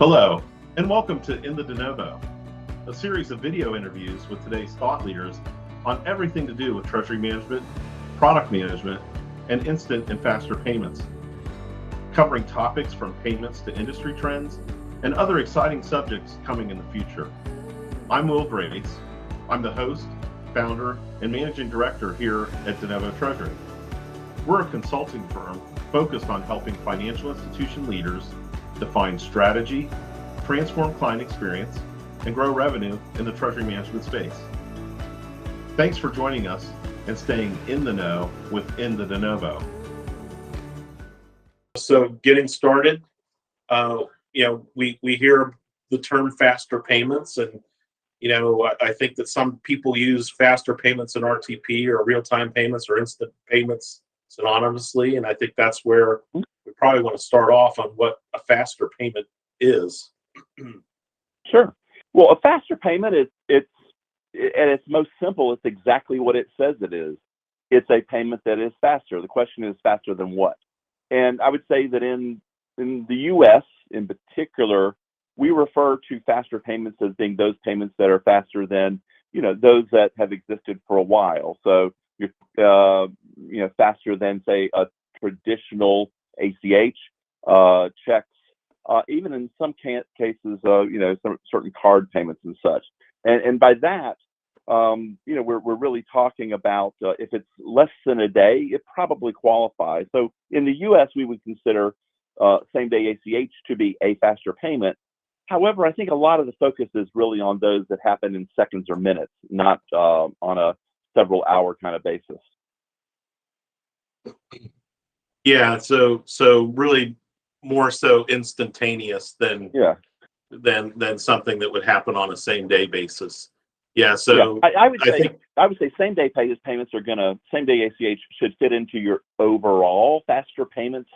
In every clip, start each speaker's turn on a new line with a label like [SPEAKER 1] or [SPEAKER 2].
[SPEAKER 1] Hello, and welcome to In The DeNovo, a series of video interviews with today's thought leaders on everything to do with treasury management, product management, and instant and faster payments, covering topics from payments to industry trends and other exciting subjects coming in the future. I'm Will Grace. I'm the host, founder, and managing director here at DeNovo Treasury. We're a consulting firm focused on helping financial institution leaders define strategy, transform client experience, and grow revenue in the treasury management space. Thanks for joining us and staying in the know with In The DeNovo.
[SPEAKER 2] So getting started, we hear the term faster payments, and I think that some people use faster payments in RTP or real-time payments or instant payments synonymously, and I think that's where we probably want to start off on what a faster payment is.
[SPEAKER 3] Sure. Well, a faster payment it's at its most simple, it's exactly what it says it is. It's a payment that is faster. The question is faster than what? And I would say that in the U.S. in particular, we refer to faster payments as being those payments that are faster than, those that have existed for a while. So you're, faster than, say, a traditional ACH, checks, even in some cases, some certain card payments and such. And by that, we're really talking about if it's less than a day, it probably qualifies. So in the U.S., we would consider same-day ACH to be a faster payment. However, I think a lot of the focus is really on those that happen in seconds or minutes, not on a several-hour kind of basis.
[SPEAKER 2] Yeah, so really more so instantaneous than something that would happen on a same-day basis. Yeah, so
[SPEAKER 3] yeah, I would say same-day payments same-day ACH should fit into your overall faster payments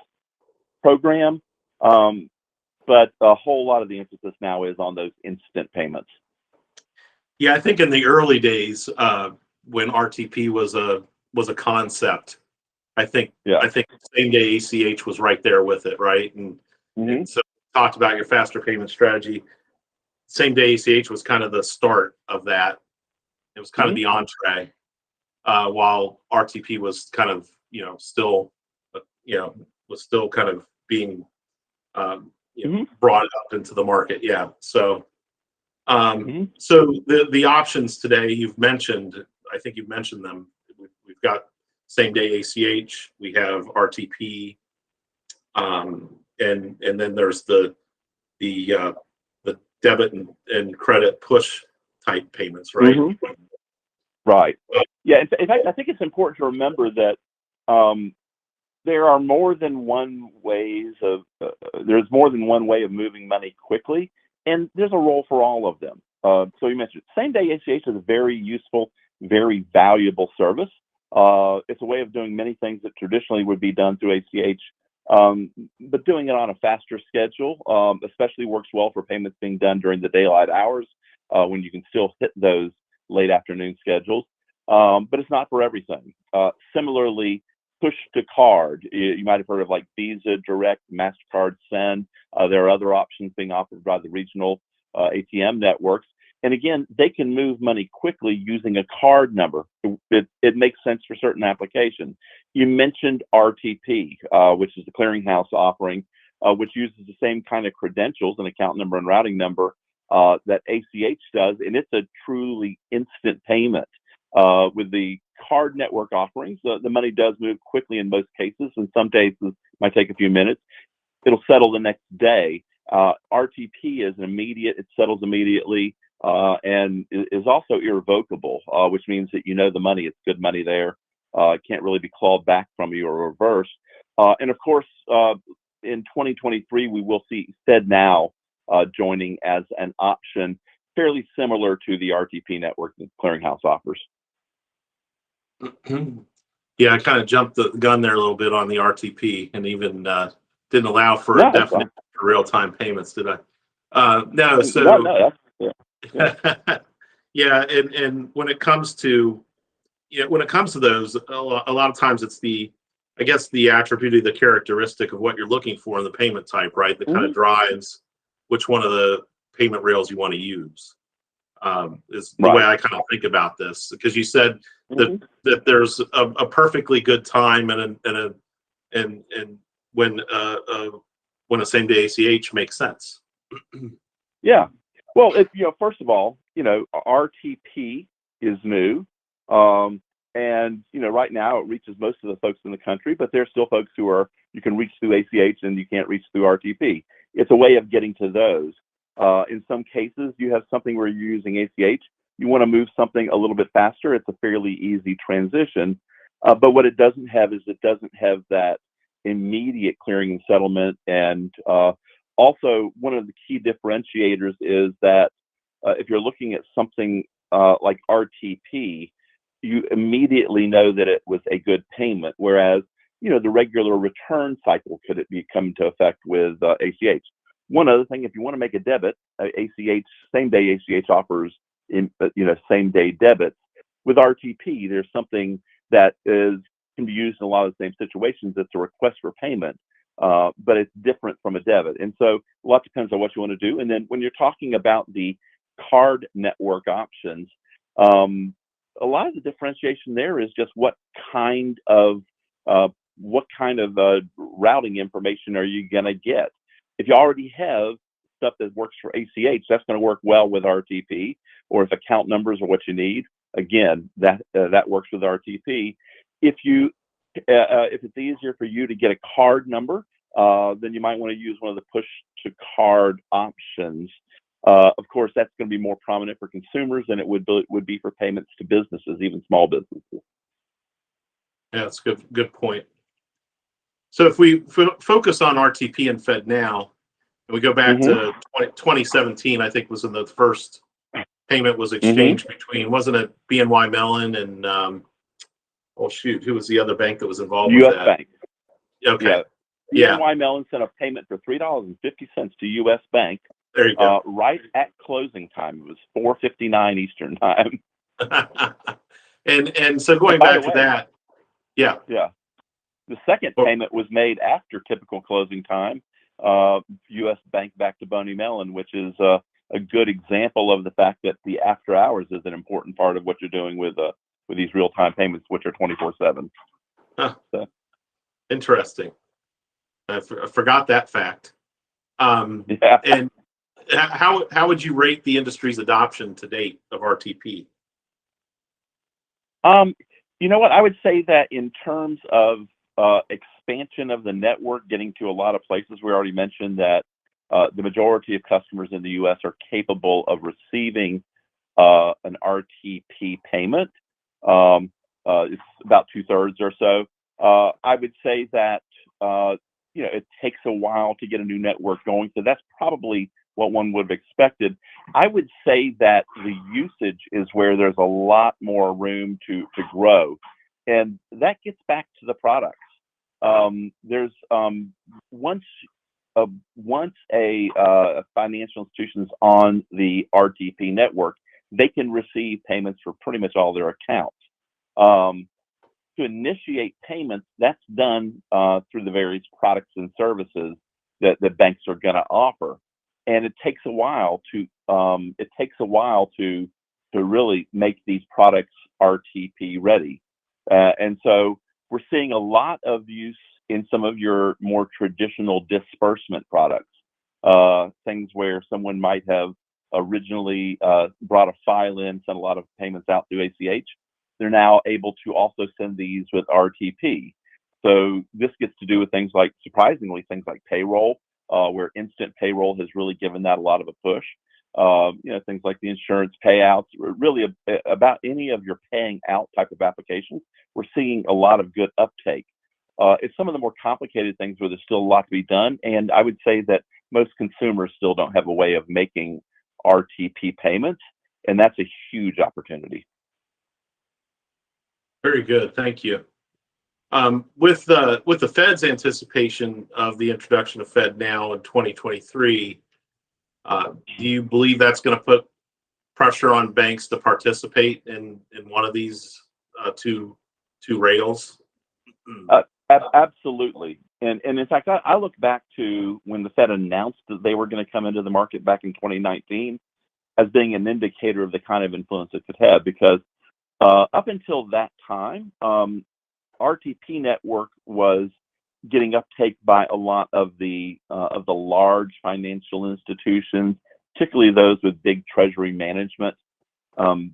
[SPEAKER 3] program. But a whole lot of the emphasis now is on those instant payments.
[SPEAKER 2] Yeah, I think in the early days, when RTP was a concept, I think same-day ACH was right there with it, right? And so talked about your faster payment strategy. Same-day ACH was kind of the start of that. It was kind of the entree, while RTP was kind of still kind of being brought up into the market. Yeah. So so the options today you've mentioned, I think you've mentioned them. We've got same-day ACH, we have RTP, and then there's the debit and credit push type payments, right?
[SPEAKER 3] Right. Yeah. In fact, I think it's important to remember that there are more than one way of moving money quickly, and there's a role for all of them. So you mentioned same-day ACH is a very useful, very valuable service. It's a way of doing many things that traditionally would be done through ACH, but doing it on a faster schedule, especially works well for payments being done during the daylight hours, when you can still hit those late afternoon schedules. But it's not for everything. Similarly, push to card, you might have heard of like Visa Direct, MasterCard Send. There are other options being offered by the regional ATM networks. And again, they can move money quickly using a card number. It makes sense for certain applications. You mentioned RTP, which is the clearinghouse offering, which uses the same kind of credentials, an account number and routing number, that ACH does, and it's a truly instant payment. With the card network offerings, the money does move quickly in most cases. In some cases, might take a few minutes. It'll settle the next day. RTP is immediate; it settles immediately. And is also irrevocable, which means that the money, it's good money there. It can't really be clawed back from you or reversed. And of course, in 2023, we will see FedNow joining as an option, fairly similar to the RTP network that Clearinghouse offers.
[SPEAKER 2] Yeah, I kind of jumped the gun there a little bit on the RTP, and even didn't allow for a definite real-time payments, did I? No. So. Yeah, and when it comes to those, a lot of times it's the attribute, the characteristic of what you're looking for in the payment type, right? That kind of drives which one of the payment rails you want to use. Is the way I kind of think about this, because you said that there's a perfectly good time and when a same day ACH makes sense.
[SPEAKER 3] Yeah. Well, first of all, RTP is new. And, right now it reaches most of the folks in the country, but there's still folks you can reach through ACH and you can't reach through RTP. It's a way of getting to those. In some cases, you have something where you're using ACH. You want to move something a little bit faster. It's a fairly easy transition. But what it doesn't have is it doesn't have that immediate clearing and settlement. And also, one of the key differentiators is that if you're looking at something like RTP, you immediately know that it was a good payment, whereas the regular return cycle could come into effect with ACH. One other thing, if you want to make a debit, ACH same day ACH offers same day debits. With RTP, there's something that can be used in a lot of the same situations. It's a request for payment, but it's different from a debit, and so a lot depends on what you want to do. And then when you're talking about the card network options, a lot of the differentiation there is just what kind of routing information are you going to get. If you already have stuff that works for ACH, that's going to work well with RTP. Or if account numbers are what you need, again, that works with RTP. If it's easier for you to get a card number, then you might want to use one of the push to card options. Of course, that's going to be more prominent for consumers than it would be for payments to businesses, even small businesses.
[SPEAKER 2] Yeah, that's a good point. So if we focus on RTP and FedNow, and we go back to 2017, I think was when the first payment was exchanged between, wasn't it BNY Mellon and who was the other bank that was involved with that? US
[SPEAKER 3] Bank.
[SPEAKER 2] Okay.
[SPEAKER 3] Yeah. BNY Mellon sent a payment for $3.50 to US Bank.
[SPEAKER 2] There you go.
[SPEAKER 3] Right at closing time. It was 4:59 Eastern time.
[SPEAKER 2] and so going back to that, yeah.
[SPEAKER 3] The second payment was made after typical closing time. U.S. Bank back to BNY Mellon, which is a good example of the fact that the after hours is an important part of what you're doing with these real time payments, which are 24/7.
[SPEAKER 2] Huh. So. Interesting. I forgot that fact. And how would you rate the industry's adoption to date of RTP?
[SPEAKER 3] You know what? I would say that in terms of expansion of the network, getting to a lot of places, we already mentioned that the majority of customers in the U.S. are capable of receiving an RTP payment. It's about 2/3 or so. I would say that it takes a while to get a new network going, so that's probably what one would have expected. I would say that the usage is where there's a lot more room to grow, and that gets back to the products. There's once a financial institution's on the RTP network, they can receive payments for pretty much all their accounts. To initiate payments, that's done through the various products and services that the banks are going to offer, and it takes a while to really make these products RTP ready. And so we're seeing a lot of use in some of your more traditional disbursement products, things where someone might have originally brought a file in, sent a lot of payments out through ACH. They're now able to also send these with RTP. So this gets to do with things like, surprisingly, things like payroll, where instant payroll has really given that a lot of a push. Things like the insurance payouts, really about any of your paying out type of applications, we're seeing a lot of good uptake. It's some of the more complicated things where there's still a lot to be done. And I would say that most consumers still don't have a way of making RTP payments, and that's a huge opportunity.
[SPEAKER 2] Very good, thank you. With the Fed's anticipation of the introduction of FedNow in 2023, do you believe that's going to put pressure on banks to participate in one of these two rails?
[SPEAKER 3] Absolutely. And in fact, I look back to when the Fed announced that they were going to come into the market back in 2019 as being an indicator of the kind of influence it could have, because up until that time, RTP network was getting uptake by a lot of the large financial institutions, particularly those with big treasury management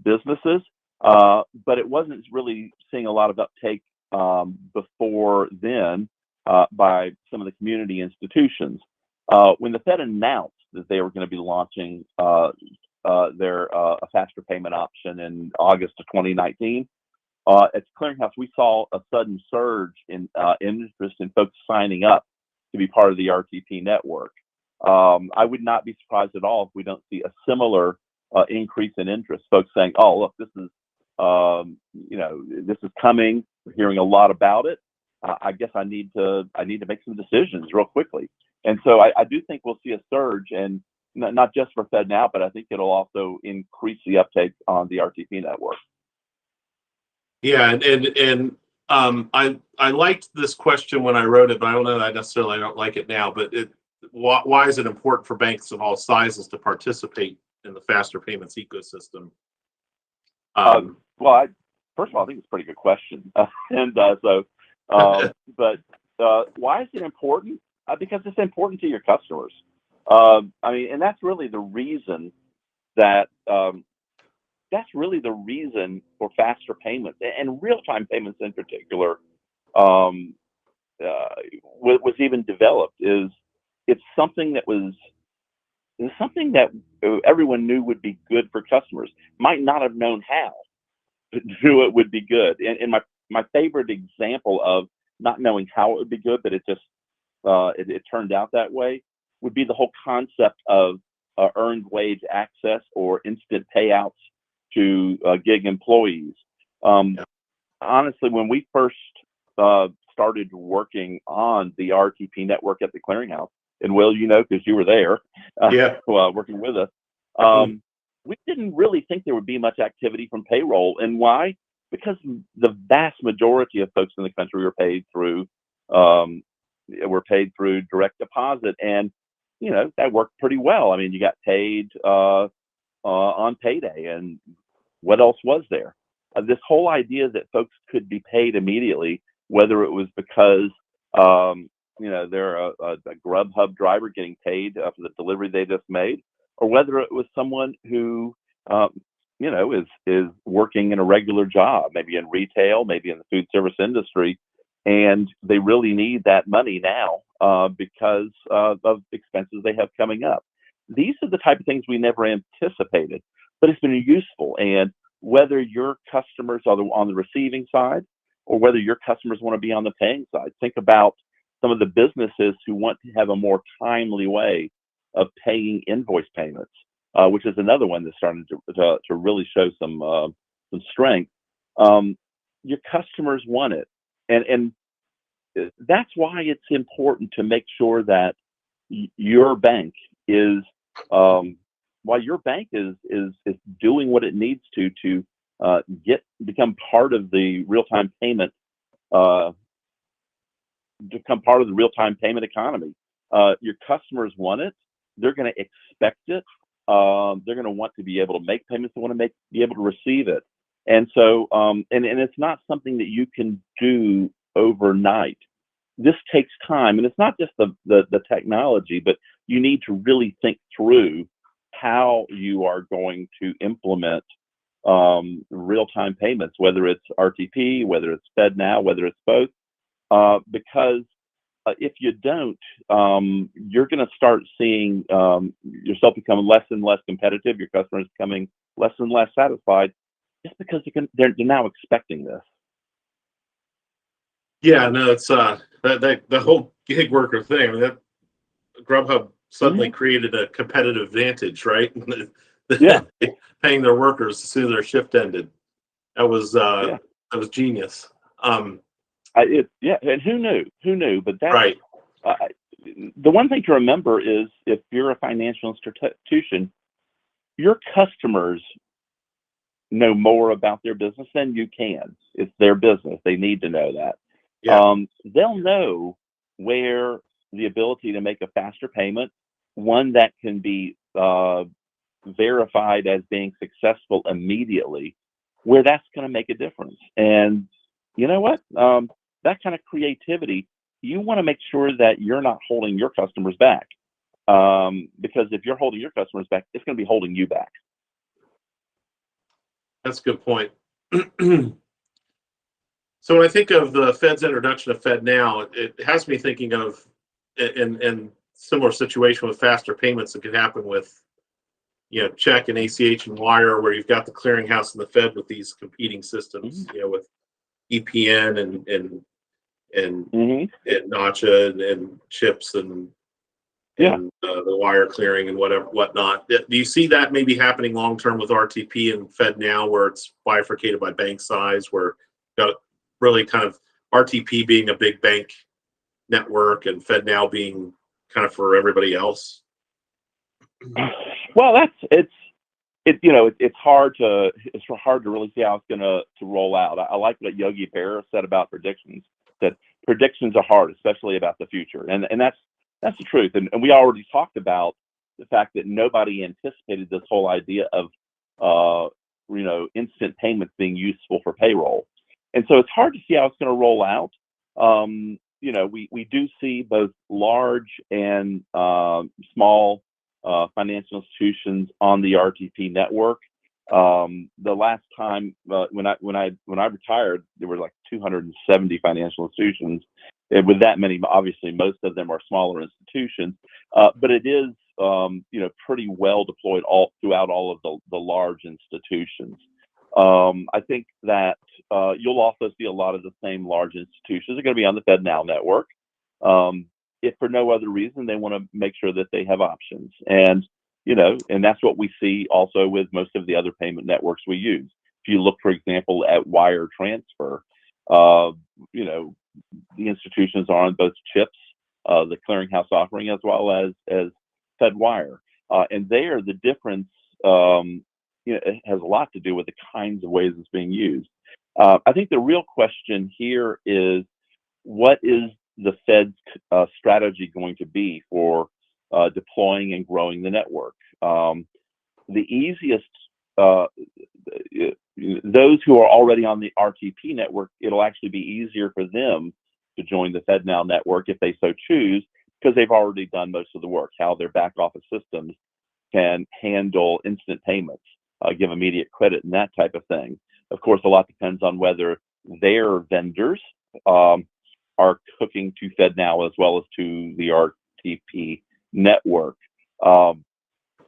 [SPEAKER 3] businesses. But it wasn't really seeing a lot of uptake before then by some of the community institutions. When the Fed announced that they were going to be launching their a faster payment option in August of 2019, at the clearinghouse, we saw a sudden surge in interest in folks signing up to be part of the RTP network. I would not be surprised at all if we don't see a similar increase in interest. Folks saying, "Oh, look, this is this is coming. We're hearing a lot about it. I guess I need to make some decisions real quickly." And so I do think we'll see a surge, and not just for FedNow, but I think it'll also increase the uptake on the RTP network.
[SPEAKER 2] Yeah, and I liked this question when I wrote it, but I don't know that I necessarily don't like it now. But why is it important for banks of all sizes to participate in the faster payments ecosystem?
[SPEAKER 3] Well, first of all, I think it's a pretty good question. But why is it important? Because it's important to your customers. I mean, and that's really the reason that for faster payments and real-time payments in particular was even developed. It's something that everyone knew would be good for customers. Might not have known how, but knew it would be good. And my favorite example of not knowing how it would be good, but it just it turned out that way, would be the whole concept of earned wage access or instant payouts to gig employees. Honestly, when we first started working on the RTP network at the clearinghouse, and Will, because you were there, working with us, we didn't really think there would be much activity from payroll. And why? Because the vast majority of folks in the country were paid through direct deposit, and that worked pretty well. I mean, you got paid on payday, and what else was there? This whole idea that folks could be paid immediately, whether it was because they're a Grubhub driver getting paid for the delivery they just made, or whether it was someone who is working in a regular job, maybe in retail, maybe in the food service industry, and they really need that money now because of expenses they have coming up. These are the type of things we never anticipated, but it's been useful. And whether your customers are on the receiving side or whether your customers want to be on the paying side, think about some of the businesses who want to have a more timely way of paying invoice payments, which is another one that's starting to really show some strength. Your customers want it, and that's why it's important to make sure that your bank is doing what it needs to become part of the real-time payment economy. Your customers want it. They're going to expect it. They're going to want to be able to make payments. They want to be able to receive it. And so, and it's not something that you can do overnight. This takes time, and it's not just the technology, but you need to really think through how you are going to implement real-time payments, whether it's RTP, whether it's FedNow, whether it's both, because if you don't, you're going to start seeing yourself become less and less competitive, your customers becoming less and less satisfied, just because they're now expecting this.
[SPEAKER 2] Yeah, no, it's the whole gig worker thing. I mean, that Grubhub suddenly created a competitive advantage, right?
[SPEAKER 3] Yeah,
[SPEAKER 2] paying their workers as soon as their shift ended. That was genius.
[SPEAKER 3] and who knew? But that's
[SPEAKER 2] right.
[SPEAKER 3] The one thing to remember is if you're a financial institution, your customers know more about their business than you can. It's their business. They need to know that.
[SPEAKER 2] Yeah.
[SPEAKER 3] They'll know where the ability to make a faster payment, one that can be verified as being successful immediately, where that's going to make a difference. And you know what? That kind of creativity, you want to make sure that you're not holding your customers back. Because if you're holding your customers back, it's going to be holding you back.
[SPEAKER 2] That's a good point. So when I think of the Fed's introduction of FedNow, it has me thinking of in similar situation with faster payments that could happen with, check and ACH and wire, where you've got the clearinghouse and the Fed with these competing systems, with EPN and NACHA and chips and the wire clearing and whatnot. Do you see that maybe happening long term with RTP and FedNow, where it's bifurcated by bank size, where really kind of RTP being a big bank network and FedNow being kind of for everybody else?
[SPEAKER 3] Well, it's hard to really see how it's going to roll out. I like what Yogi Berra said about predictions. That predictions are hard, especially about the future, and that's the truth. And we already talked about the fact that nobody anticipated this whole idea of instant payments being useful for payroll. And so it's hard to see how it's going to roll out. We do see both large and small financial institutions on the RTP network. The last time when I retired, there were like 270 financial institutions. And with that many, obviously, most of them are smaller institutions, but it is pretty well deployed throughout all of the large institutions. I think that you'll also see a lot of the same large institutions are going to be on the FedNow network. If for no other reason, they want to make sure that they have options. And that's what we see also with most of the other payment networks we use. If you look, for example, at wire transfer, the institutions are on both chips, the clearinghouse offering, as well as FedWire. And there, the difference it has a lot to do with the kinds of ways it's being used. I think the real question here is, what is the Fed's strategy going to be for deploying and growing the network? The easiest, those who are already on the RTP network, it'll actually be easier for them to join the FedNow network if they so choose, because they've already done most of the work, how their back office systems can handle instant payments, give immediate credit, and that type of thing. Of course, a lot depends on whether their vendors are hooking to FedNow as well as to the RTP network.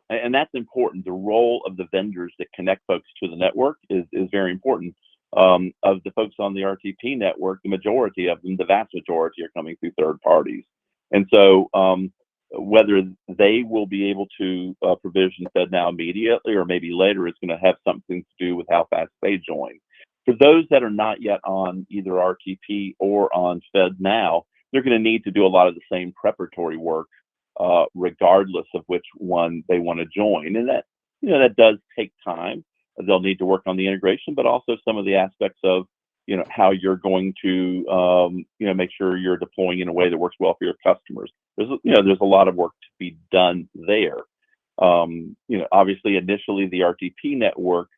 [SPEAKER 3] And that's important. The role of the vendors that connect folks to the network is very important. Of the folks on the RTP network, the majority of them, the vast majority, are coming through third parties. And so whether they will be able to provision FedNow immediately or maybe later is going to have something to do with how fast they join. For those that are not yet on either RTP or on FedNow, they're going to need to do a lot of the same preparatory work, regardless of which one they want to join. And that does take time. They'll need to work on the integration, but also some of the aspects of how you're going to make sure you're deploying in a way that works well for your customers. There's a lot of work to be done there. Obviously, initially the RTP network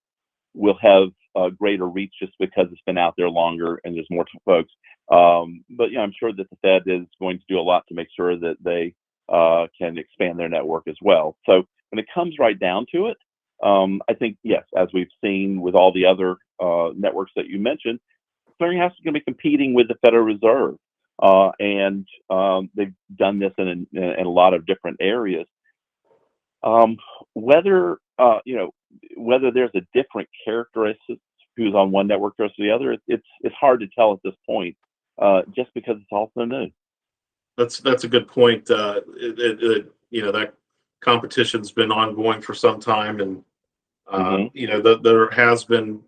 [SPEAKER 3] will have greater reach just because it's been out there longer and there's more folks. But I'm sure that the Fed is going to do a lot to make sure that they can expand their network as well. So when it comes right down to it, I think, yes, as we've seen with all the other networks that you mentioned, clearinghouse is going to be competing with the Federal Reserve, and they've done this in a lot of different areas. Whether there's a different characteristic who's on one network versus the other, it's hard to tell at this point, just because it's all so new.
[SPEAKER 2] That's a good point. That competition's been ongoing for some time, and there has been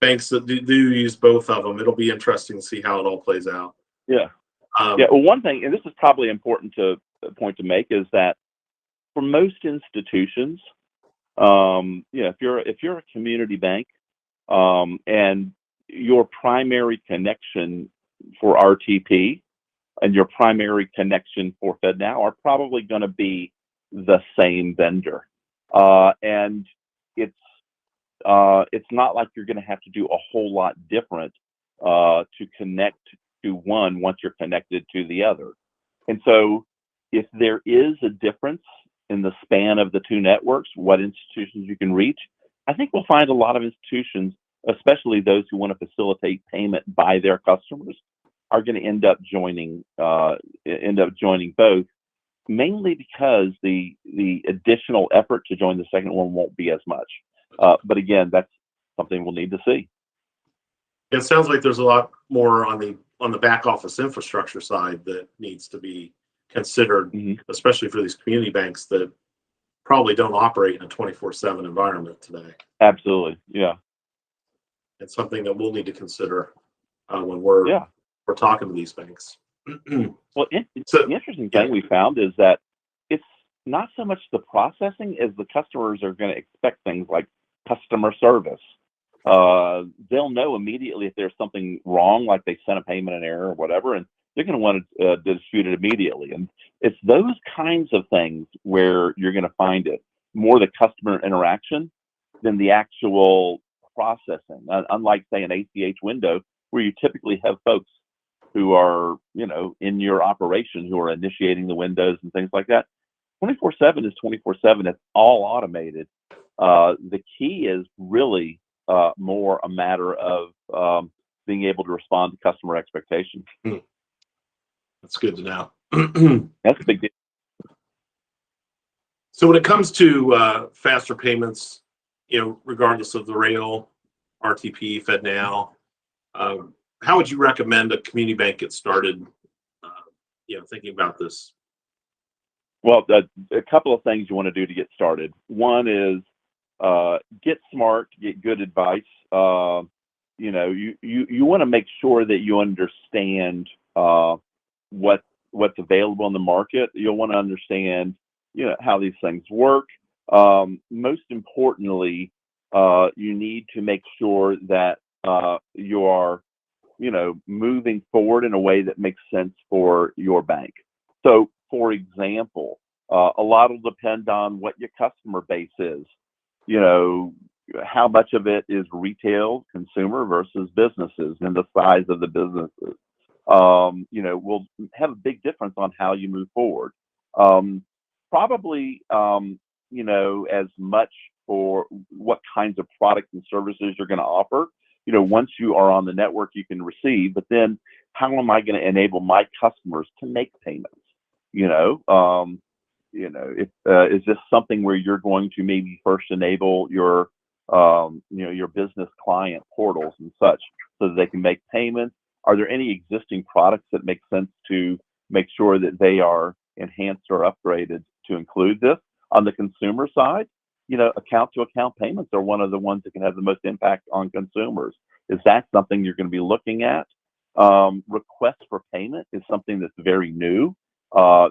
[SPEAKER 2] banks that do use both of them. It'll be interesting to see how it all plays out.
[SPEAKER 3] Yeah. Well, one thing, and this is probably important point to make, is that for most institutions, if you're a community bank, and your primary connection for RTP and your primary connection for FedNow are probably going to be the same vendor. And it's not like you're going to have to do a whole lot different to connect to one once you're connected to the other. And so if there is a difference in the span of the two networks, what institutions you can reach, I think we'll find a lot of institutions, especially those who want to facilitate payment by their customers, are going to end up joining both, mainly because the additional effort to join the second one won't be as much. But again, that's something we'll need to see.
[SPEAKER 2] It sounds like there's a lot more on the back office infrastructure side that needs to be considered, especially for these community banks that probably don't operate in a 24/7 environment today.
[SPEAKER 3] Absolutely, yeah.
[SPEAKER 2] It's something that we'll need to consider when we're talking to these banks.
[SPEAKER 3] Well, the interesting thing we found is that it's not so much the processing as the customers are going to expect things like customer service. They'll know immediately if there's something wrong, like they sent a payment in error or whatever, and they're going to want to dispute it immediately. And it's those kinds of things where you're going to find it more the customer interaction than the actual processing. Unlike, say, an ACH window, where you typically have folks who are, in your operation who are initiating the windows and things like that. 24/7 is 24/7. It's all automated. The key is really more a matter of being able to respond to customer expectations.
[SPEAKER 2] That's good to know.
[SPEAKER 3] That's a big deal.
[SPEAKER 2] So when it comes to faster payments, regardless of the rail, RTP, FedNow, how would you recommend a community bank get started, thinking about this?
[SPEAKER 3] Well, a couple of things you want to do to get started. One is get smart, get good advice. You want to make sure that you understand what's available in the market. You'll want to understand, how these things work. Most importantly, you need to make sure that you are, moving forward in a way that makes sense for your bank. So, for example, a lot will depend on what your customer base is. How much of it is retail, consumer versus businesses, and the size of the businesses. Will have a big difference on how you move forward. Probably, as much for what kinds of products and services you're going to offer. Once you are on the network, you can receive, but then how am I going to enable my customers to make payments? Is this something where you're going to maybe first enable your business client portals and such so that they can make payments? Are there any existing products that make sense to make sure that they are enhanced or upgraded to include this? On the consumer side, account-to-account payments are one of the ones that can have the most impact on consumers. Is that something you're going to be looking at? Request for payment is something that's very new.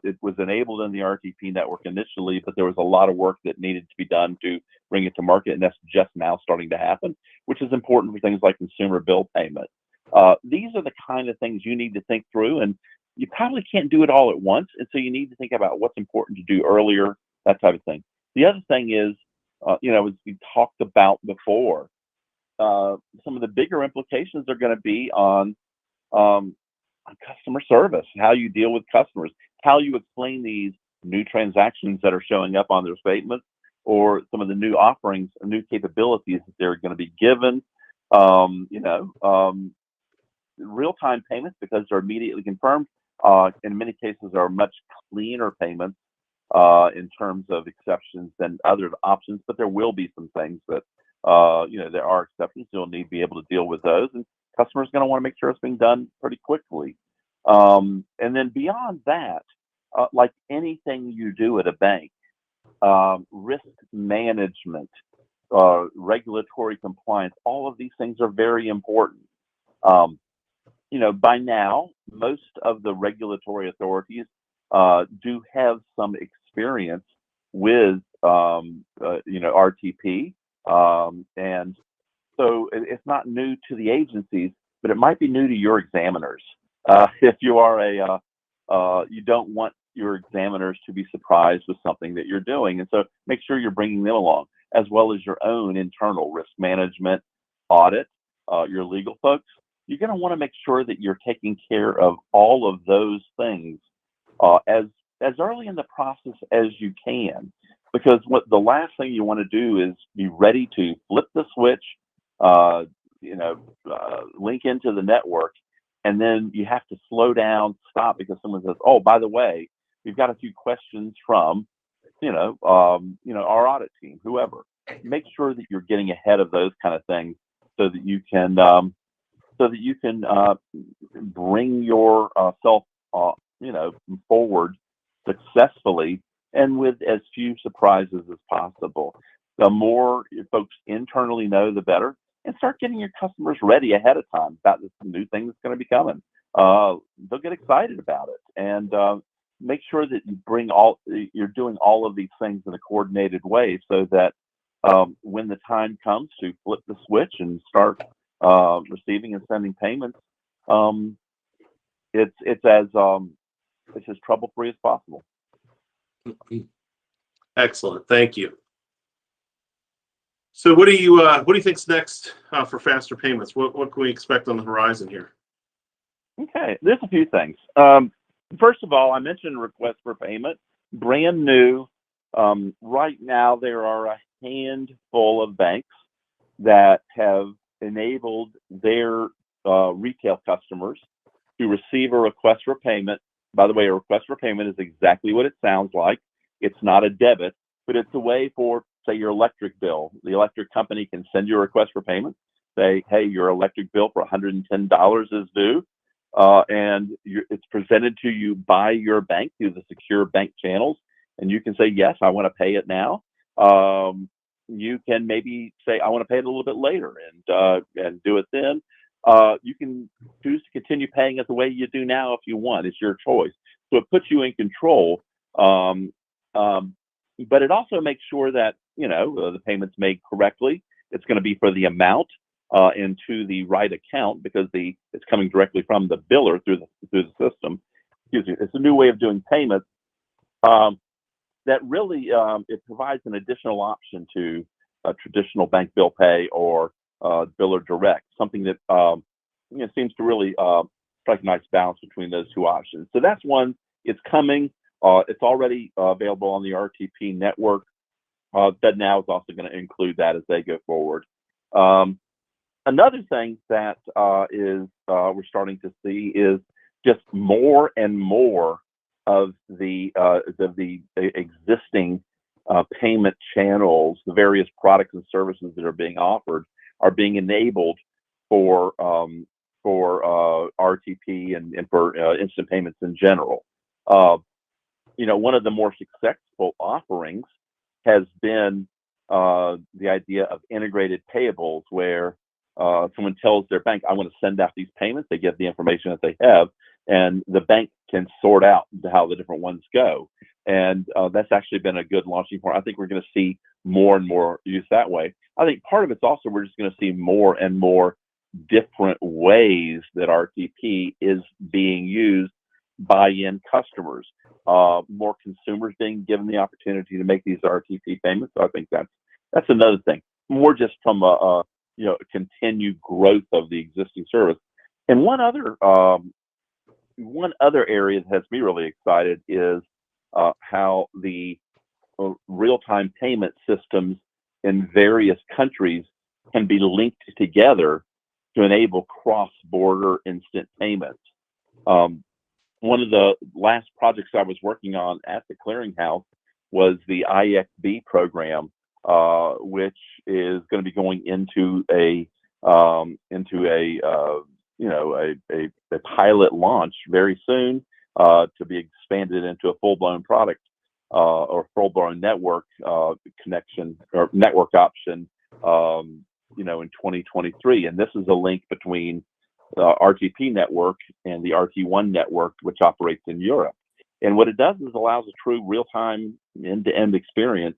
[SPEAKER 3] It was enabled in the RTP network initially, but there was a lot of work that needed to be done to bring it to market, and that's just now starting to happen, which is important for things like consumer bill payment. These are the kind of things you need to think through, and you probably can't do it all at once, and so you need to think about what's important to do earlier, that type of thing. The other thing is, as we talked about before, some of the bigger implications are going to be on customer service, how you deal with customers, how you explain these new transactions that are showing up on their statements, or some of the new offerings, new capabilities that they're going to be given. Real-time payments, because they're immediately confirmed, in many cases are much cleaner payments in terms of exceptions than other options, but there will be some things that, there are exceptions. You'll need to be able to deal with those, and customers are going to want to make sure it's being done pretty quickly. And then beyond that, like anything you do at a bank, risk management, regulatory compliance, all of these things are very important. By now, most of the regulatory authorities do have some experience with, RTP. And so it's not new to the agencies, but it might be new to your examiners. If you are you don't want your examiners to be surprised with something that you're doing. And so make sure you're bringing them along, as well as your own internal risk management, audit, your legal folks. You're going to want to make sure that you're taking care of all of those things as early in the process as you can, because what the last thing you want to do is be ready to flip the switch, link into the network, and then you have to slow down, stop, because someone says, "Oh, by the way, we've got a few questions from, our audit team, whoever." Make sure that you're getting ahead of those kind of things so that you can bring yourself forward successfully and with as few surprises as possible. The more folks internally know, the better, and start getting your customers ready ahead of time about this new thing that's going to be coming. They'll get excited about it, and make sure that you're doing all of these things in a coordinated way so that when the time comes to flip the switch and start receiving and sending payments, it's as trouble-free as possible.
[SPEAKER 2] Excellent, thank you. So, what do you think's next for faster payments? What can we expect on the horizon here?
[SPEAKER 3] Okay, there's a few things. First of all, I mentioned request for payment, brand new. Right now, there are a handful of banks that have enabled their retail customers to receive a request for payment. By the way, a request for payment is exactly what it sounds like. It's not a debit, but it's a way for, say, your electric bill. The electric company can send you a request for payment, say, "Hey, your electric bill for $110 is due," and it's presented to you by your bank through the secure bank channels, and you can say, "Yes, I want to pay it now." You can maybe say, "I want to pay it a little bit later," and do it then. You can choose to continue paying it the way you do now if you want. It's your choice. So it puts you in control. But it also makes sure that the payment's made correctly. It's going to be for the amount into the right account, because it's coming directly from the biller through the system. Excuse me. It's a new way of doing payments that really it provides an additional option to traditional bank bill pay or biller direct, something that seems to really strike a nice balance between those two options. So that's one. It's coming. It's already available on the RTP network. FedNow is also going to include that as they go forward. Another thing that we're starting to see is just more and more of the existing payment channels, the various products and services that are being offered, are being enabled for RTP and for instant payments in general. One of the more successful offerings has been the idea of integrated payables, where someone tells their bank, "I want to send out these payments." They get the information that they have, and the bank can sort out how the different ones go. And that's actually been a good launching point. I think we're going to see more and more use that way. I think part of it's also we're just going to see more and more different ways that RTP is being used by end customers. More consumers being given the opportunity to make these RTP payments. So I think that's another thing. More just from a continued growth of the existing service. And one other area that has me really excited is how the real-time payment systems in various countries can be linked together to enable cross-border instant payments. One of the last projects I was working on at the clearinghouse was the IXB program, which is going to be going into a pilot launch very soon, to be expanded into a full-blown product or full-blown network connection or network option, in 2023. And this is a link between RTP network and the RT1 network, which operates in Europe. And what it does is allows a true real-time end-to-end experience,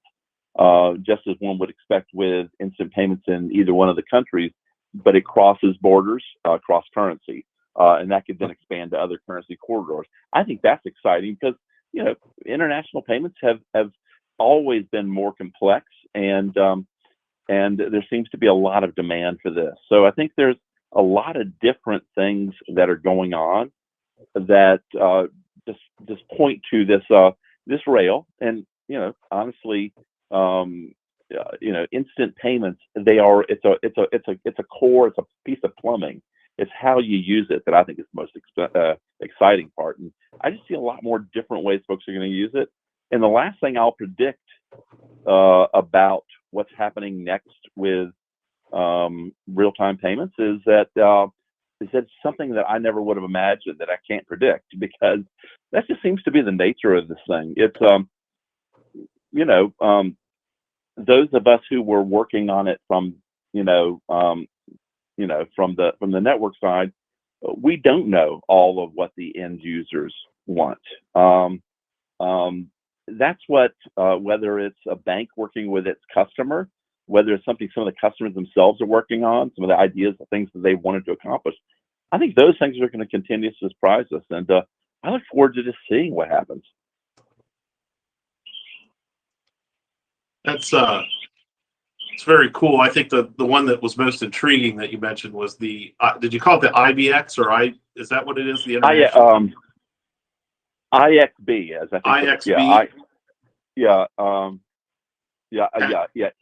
[SPEAKER 3] just as one would expect with instant payments in either one of the countries, but it crosses borders, cross-currency. and that could then expand to other currency corridors. I think that's exciting because, you know, international payments have always been more complex, and there seems to be a lot of demand for this. So I think there's a lot of different things that are going on that just point to this rail. And, you know, honestly, you know, instant payments, it's a core, it's a piece of plumbing. It's how you use it that I think is the most exciting part. And I just see a lot more different ways folks are going to use it. And the last thing I'll predict about what's happening next with real-time payments is that something that I never would have imagined that I can't predict, because that just seems to be the nature of this thing. It's you know, those of us who were working on it from from the network side, we don't know all of what the end users want. That's what whether it's a bank working with its customer, whether it's something some of the customers themselves are working on, some of the ideas, the things that they wanted to accomplish. I think those things are going to continue to surprise us, and I look forward to just seeing what happens.
[SPEAKER 2] It's very cool. I think the one that was most intriguing that you mentioned was the did you call it the IBX, or is that what it is? The international
[SPEAKER 3] IXB, as I think.
[SPEAKER 2] IXB.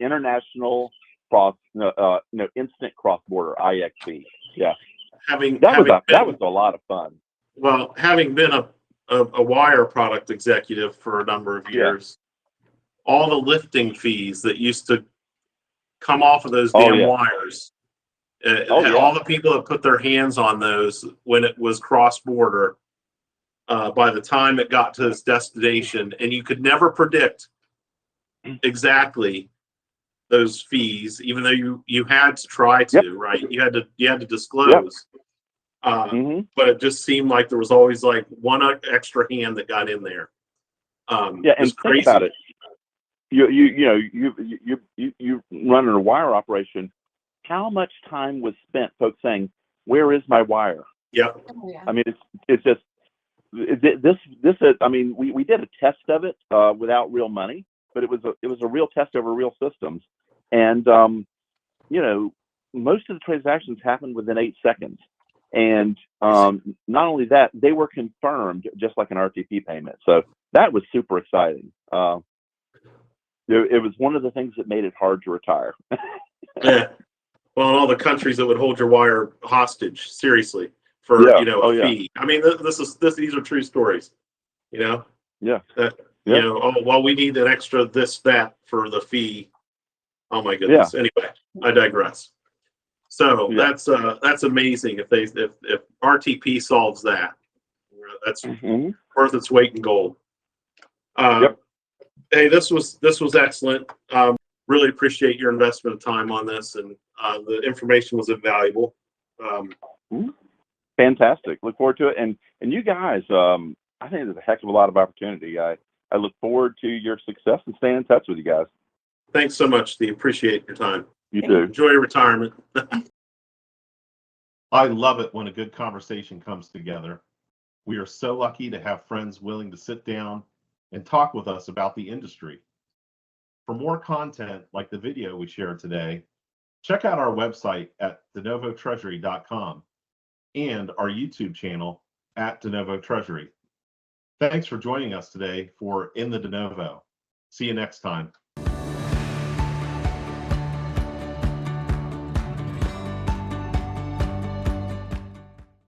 [SPEAKER 3] International instant cross border, IXB. Yeah. That was a lot of fun.
[SPEAKER 2] Well, having been a wire product executive for a number of years, all the lifting fees that used to come off of those damn wires, all the people that put their hands on those when it was cross border, by the time it got to its destination, and you could never predict exactly those fees, even though you had to try to, right? You had to disclose. But it just seemed like there was always like one extra hand that got in there.
[SPEAKER 3] And think about it. You run a wire operation. How much time was spent folks saying, "Where is my wire?"
[SPEAKER 2] Yep.
[SPEAKER 4] Oh, yeah.
[SPEAKER 3] I mean, it's just this is. I mean, we did a test of it without real money, but it was a real test over real systems, and most of the transactions happened within 8 seconds. And not only that, they were confirmed just like an RTP payment. So that was super exciting. It was one of the things that made it hard to retire.
[SPEAKER 2] Yeah. Well, in all the countries that would hold your wire hostage, seriously, for a fee. I mean, these are true stories.
[SPEAKER 3] Yeah.
[SPEAKER 2] Well, we need an extra this, that for the fee. Oh my goodness. Anyway, I digress. So that's amazing. If RTP solves that, that's worth its weight in gold. Hey, this was excellent. Really appreciate your investment of time on this, and the information was invaluable.
[SPEAKER 3] Fantastic. Look forward to it. And you guys, I think there's a heck of a lot of opportunity. I look forward to your success and staying in touch with you guys.
[SPEAKER 2] Thanks so much, Steve. Appreciate your time.
[SPEAKER 3] You too.
[SPEAKER 2] Enjoy your retirement.
[SPEAKER 1] I love it when a good conversation comes together. We are so lucky to have friends willing to sit down and talk with us about the industry. For more content like the video we shared today, check out our website at denovotreasury.com and our YouTube channel at DeNovo Treasury. Thanks for joining us today for In the DeNovo. See you next time.